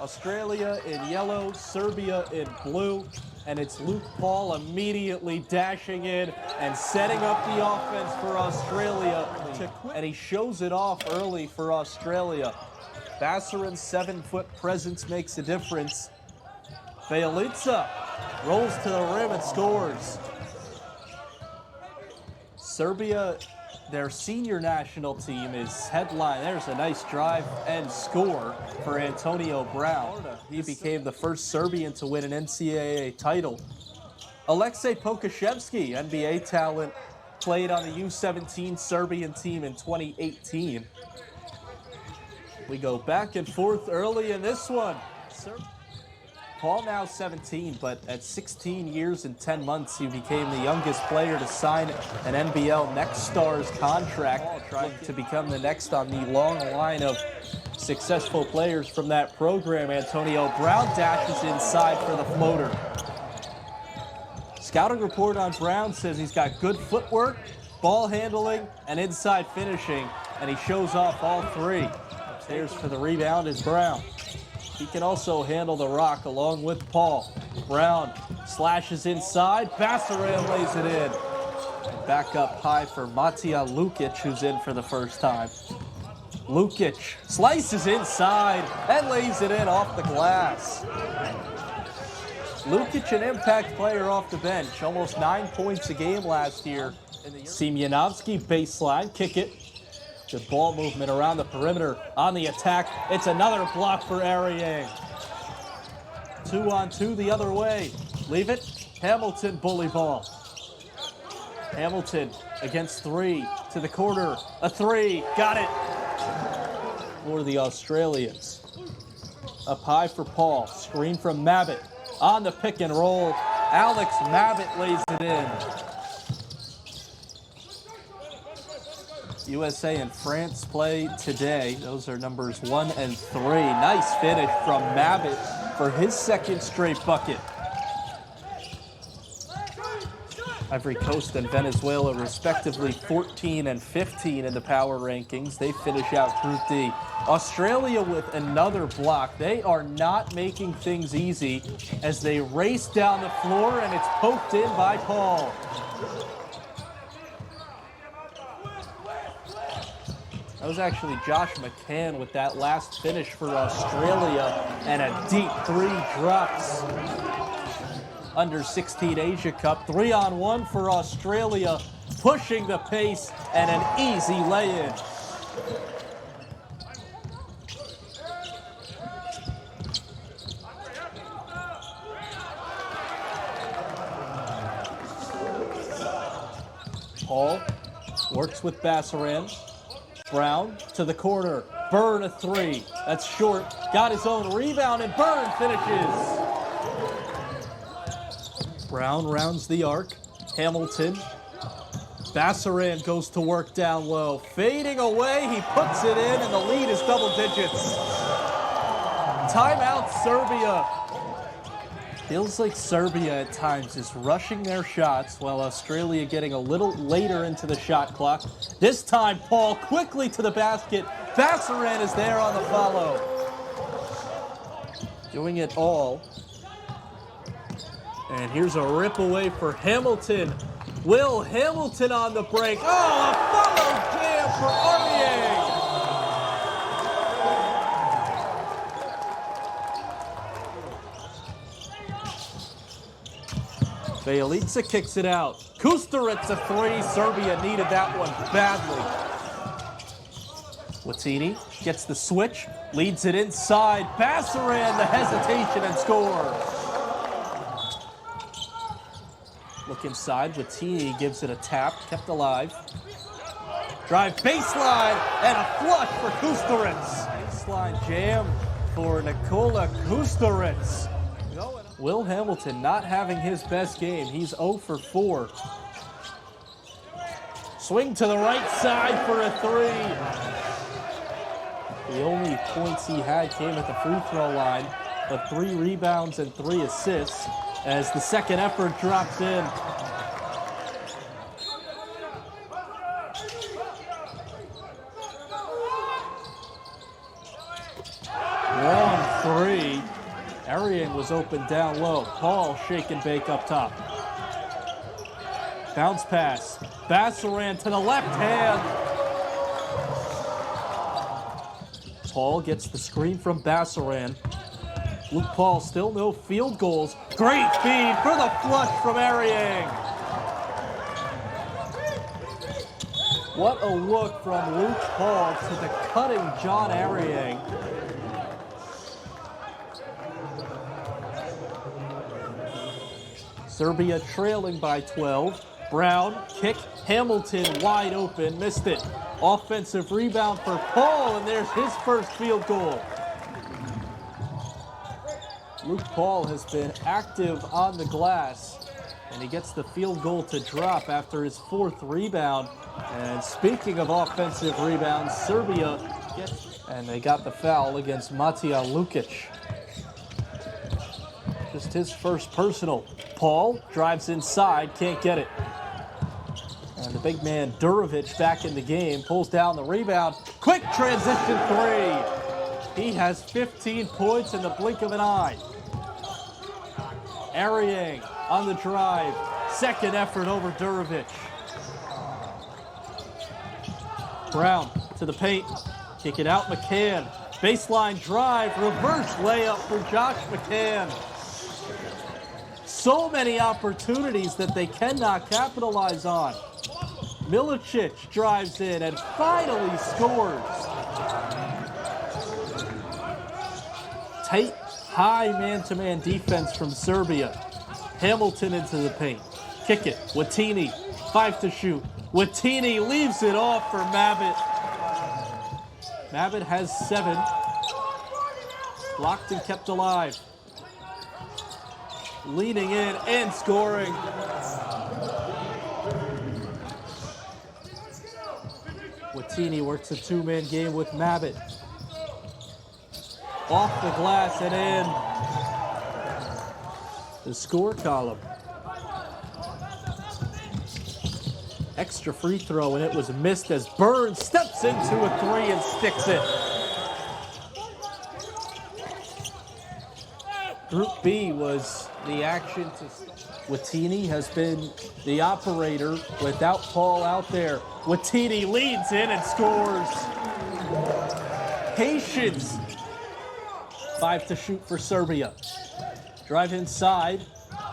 Australia in yellow, Serbia in blue, and it's Luke Paul immediately dashing in and setting up the offense for Australia. And he shows it off early for Australia. Bassarin's 7-foot presence makes a difference. Bjelica rolls to the rim and scores. Serbia, their senior national team, is headline. There's a nice drive and score for Antonio Brown. He became the first Serbian to win an NCAA title. Alexei Pokashevsky, NBA talent, played on the U17 Serbian team in 2018. We go back and forth early in this one. Paul now 17, but at 16 years and 10 months, he became the youngest player to sign an NBL Next Stars contract, trying to become the next on the long line of successful players from that program. Antonio Brown dashes inside for the floater. Scouting report on Brown says he's got good footwork, ball handling, and inside finishing, and he shows off all three. Upstairs for the rebound is Brown. He can also handle the rock along with Paul. Brown slashes inside. Bassarin lays it in. Back up high for Matija Lukic, who's in for the first time. Lukic slices inside and lays it in off the glass. Lukic, an impact player off the bench. Almost 9 points a game last year. Semyonovsky baseline, kick it. Good ball movement around the perimeter. On the attack, it's another block for Ariang. 2-on-2 the other way. Leave it. Hamilton bully ball. Hamilton against three to the corner. A three. Got it. For the Australians. Up high for Paul. Screen from Mabbutt. On the pick and roll. Alex Mabbutt lays it in. USA and France play today. Those are numbers 1 and 3. Nice finish from Mabbutt for his second straight bucket. Ivory Coast and Venezuela, respectively, 14 and 15 in the power rankings. They finish out Group D. Australia with another block. They are not making things easy as they race down the floor, and it's poked in by Paul. That was actually Josh McCann with that last finish for Australia, and a deep three drops. Under 16 Asia Cup, 3-on-1 for Australia, pushing the pace, and an easy lay-in. Paul works with Bassarin. Brown to the corner. Byrne a three. That's short. Got his own rebound, and Byrne finishes. Brown rounds the arc. Hamilton. Bassarin goes to work down low. Fading away, he puts it in, and the lead is double digits. Timeout, Serbia. Feels like Serbia at times is rushing their shots, while Australia getting a little later into the shot clock. This time, Paul quickly to the basket. Bassarin is there on the follow. Doing it all. And here's a rip away for Hamilton. Will Hamilton on the break. Oh, a follow jam for Ariang. Bjelica kicks it out. Kusturica a three. Serbia needed that one badly. Watini gets the switch, leads it inside. Bassarin, the hesitation, and score. Look inside. Watini gives it a tap, kept alive. Drive baseline, and a flush for Kusturica. Baseline jam for Nikola Kusturica. Will Hamilton not having his best game. He's 0 for 4. Swing to the right side for a three. The only points he had came at the free throw line, but 3 rebounds and 3 assists as the second effort drops in. Long three. Ariang was open down low. Paul shake and bake up top. Bounce pass. Bassaran to the left hand. Paul gets the screen from Bassaran. Luke Paul still no field goals. Great feed for the flush from Ariang. What a look from Luke Paul to the cutting John Ariang. Serbia trailing by 12. Brown, kick, Hamilton wide open, missed it. Offensive rebound for Paul, and there's his first field goal. Luke Paul has been active on the glass, and he gets the field goal to drop after his fourth rebound. And speaking of offensive rebounds, Serbia gets, and they got the foul against Matija Lukic. Just his first personal. Paul drives inside, can't get it. And the big man Durovic back in the game, pulls down the rebound. Quick transition three. He has 15 points in the blink of an eye. Ariang on the drive. Second effort over Durovic. Brown to the paint. Kick it out, McCann. Baseline drive, reverse layup for Josh McCann. So many opportunities that they cannot capitalize on. Milicic drives in and finally scores. Tight, high man-to-man defense from Serbia. Hamilton into the paint. Kick it. Watini, 5 to shoot. Watini leaves it off for Mabit. Mabit has 7. Blocked and kept alive. Leaning in and scoring. Watini works a two-man game with Mabit. Off the glass and in. The score column. Extra free throw, and it was missed as Burns steps into a three and sticks it. Group B was the action to Watini has been the operator without Paul out there. Watini leads in and scores. Patience. 5 to shoot for Serbia. Drive inside,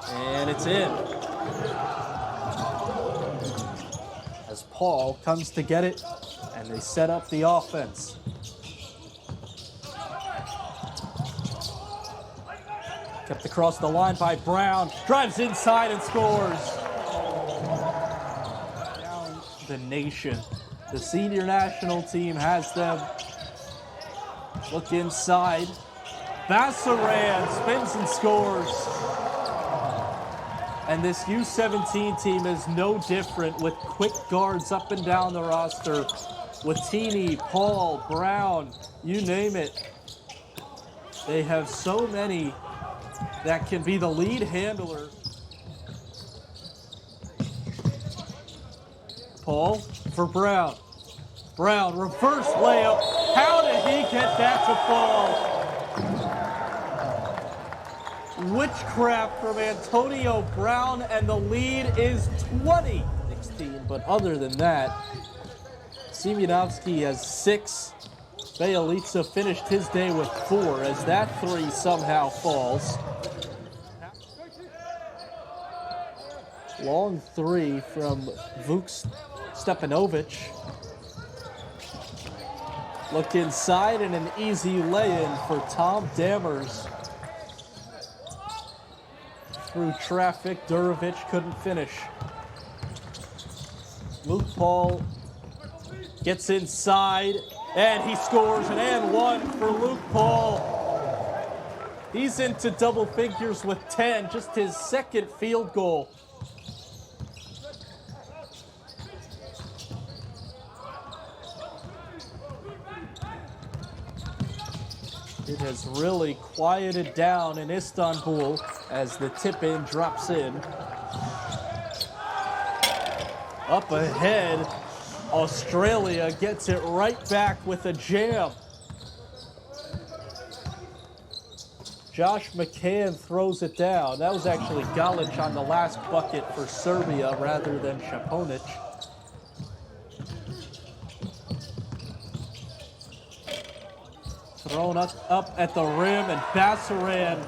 and it's in. As Paul comes to get it, and they set up the offense. Kept across the line by Brown. Drives inside and scores. Down the nation. The senior national team has them. Look inside. Bassaran spins and scores. And this U17 team is no different with quick guards up and down the roster. Watini, Paul, Brown, you name it. They have so many that can be the lead handler. Paul for Brown. Brown, reverse layup. How did he get that to fall? Witchcraft from Antonio Brown, and the lead is 20-16. But other than that, Siemianowski has 6. Bjelica finished his day with 4 as that three somehow falls. Long three from Vuk Stepanovic. Look inside and an easy lay-in for Tom Dammers. Through traffic, Durovic couldn't finish. Luke Paul gets inside, and he scores an and one for Luke Paul. He's into double figures with 10, just his second field goal. It has really quieted down in Istanbul as the tip-in drops in. Up ahead, Australia gets it right back with a jam. Josh McCann throws it down. That was actually Galic on the last bucket for Serbia rather than Šaponic. Thrown up at the rim, and Bassaran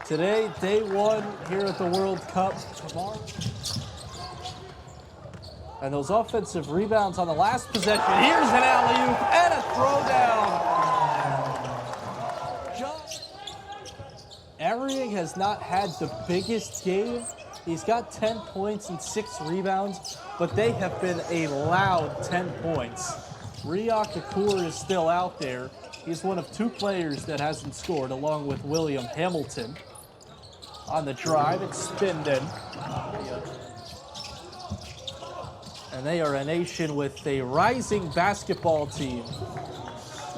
today, day one here at the World Cup. Tomorrow. And those offensive rebounds on the last possession. Here's an alley-oop and a throwdown. Ariang has not had the biggest game. He's got 10 points and 6 rebounds, but they have been a loud 10 points. Riak Akur is still out there. He's one of 2 players that hasn't scored, along with William Hamilton. On the drive, it's spinned in. And they are a nation with a rising basketball team.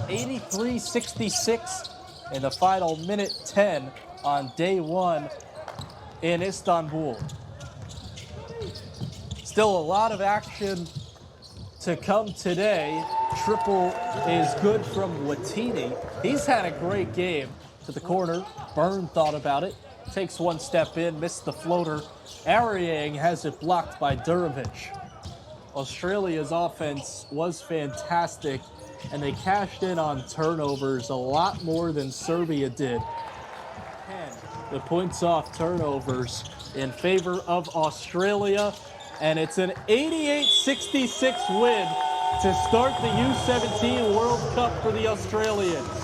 83-66 in the final minute 10 on day one in Istanbul. Still a lot of action to come today. Triple is good from Watini. He's had a great game to the corner. Byrne thought about it. Takes one step in, missed the floater. Ariang has it blocked by Durovic. Australia's offense was fantastic, and they cashed in on turnovers a lot more than Serbia did. The points off turnovers in favor of Australia, and it's an 88-66 win to start the U17 World Cup for the Australians.